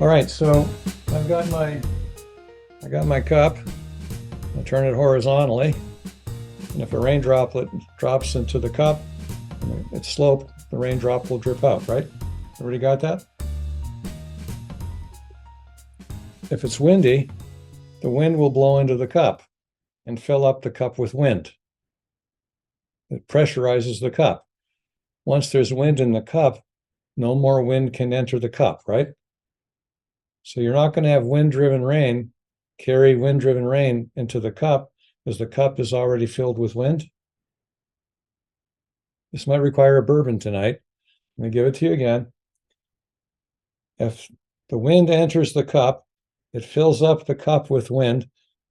All right, so I got my cup. I turn it horizontally, and if a rain droplet drops into the cup, its slope, the raindrop will drip out, right? Everybody got that? If it's windy, the wind will blow into the cup and fill up the cup with wind. It pressurizes the cup. Once there's wind in the cup, no more wind can enter the cup, right? So you're not going to have wind-driven rain carry wind-driven rain into the cup because the cup is already filled with wind. This might require a bourbon tonight. Let me give it to you again. If the wind enters the cup, it fills up the cup with wind.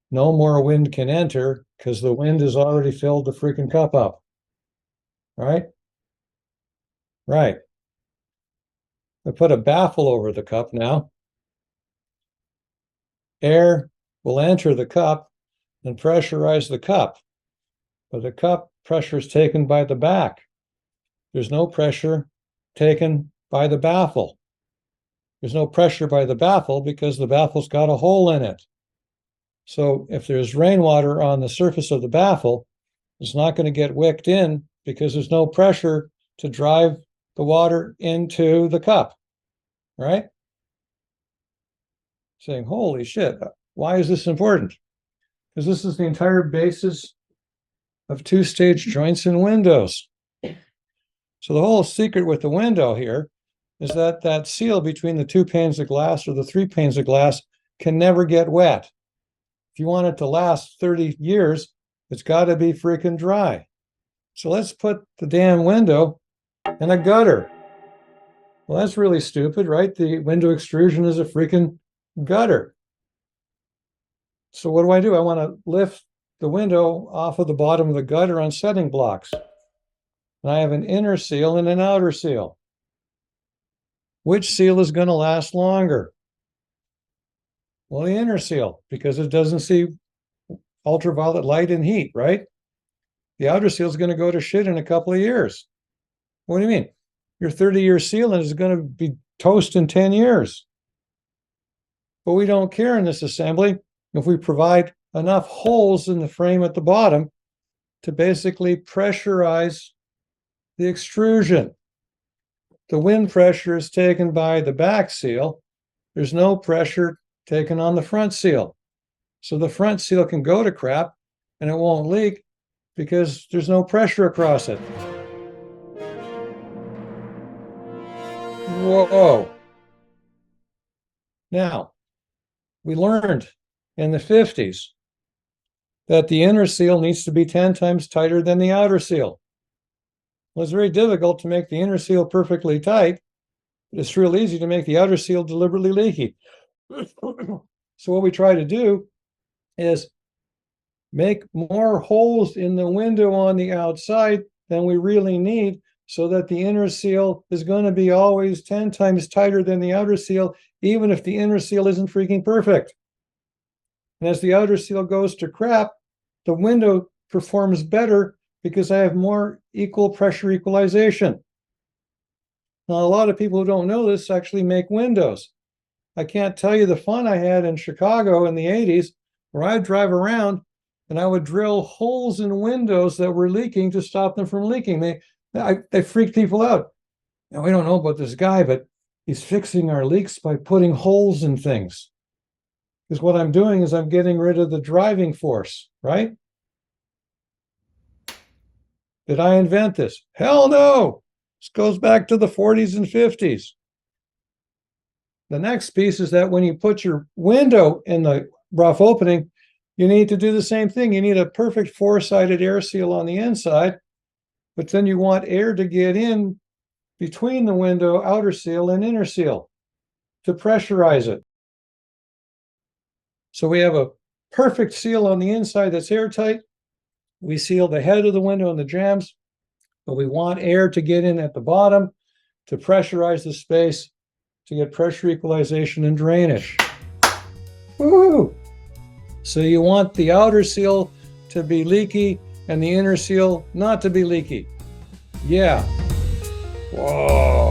No more wind can enter because the wind has already filled the freaking cup up. Right? Right. I put a baffle over the cup now. Air will enter the cup and pressurize the cup, but the cup pressure is taken by the back. There's no pressure taken by the baffle. There's no pressure by the baffle because the baffle's got a hole in it. So if there's rainwater on the surface of the baffle, it's not going to get wicked in because there's no pressure to drive the water into the cup, right? Saying, holy shit, why is this important? Because this is the entire basis of two-stage joints in windows. So the whole secret with the window here is that that seal between the two panes of glass or the three panes of glass can never get wet. If you want it to last 30 years, it's got to be freaking dry. So let's put the damn window in a gutter. Well, that's really stupid, right? The window extrusion is a freaking gutter. So what do? I want to lift the window off of the bottom of the gutter on setting blocks. And I have an inner seal and an outer seal. Which seal is going to last longer? Well, the inner seal, because it doesn't see ultraviolet light and heat, right? The outer seal is going to go to shit in a couple of years. What do you mean? Your 30-year sealant is going to be toast in 10 years. But we don't care in this assembly if we provide enough holes in the frame at the bottom to basically pressurize the extrusion. The wind pressure is taken by the back seal. There's no pressure taken on the front seal. So the front seal can go to crap and it won't leak because there's no pressure across it. Whoa. Now, we learned in the 50s that the inner seal needs to be 10 times tighter than the outer seal. Well, it's very difficult to make the inner seal perfectly tight, but it's real easy to make the outer seal deliberately leaky. So what we try to do is make more holes in the window on the outside than we really need so that the inner seal is going to be always 10 times tighter than the outer seal, even if the inner seal isn't freaking perfect. And as the outer seal goes to crap, the window performs better because I have more equal pressure equalization. Now, a lot of people who don't know this actually make windows. I can't tell you the fun I had in Chicago in the 80s, where I'd drive around and I would drill holes in windows that were leaking to stop them from leaking. They freaked people out. Now, we don't know about this guy, but he's fixing our leaks by putting holes in things. Because what I'm doing is I'm getting rid of the driving force, right? Did I invent this? Hell no! This goes back to the 40s and 50s. The next piece is that when you put your window in the rough opening, you need to do the same thing. You need a perfect four-sided air seal on the inside, but then you want air to get in between the window outer seal and inner seal to pressurize it. So we have a perfect seal on the inside that's airtight. We seal the head of the window and the jambs, but we want air to get in at the bottom to pressurize the space to get pressure equalization and drainage. Woo! So you want the outer seal to be leaky and the inner seal not to be leaky. Yeah. Whoa.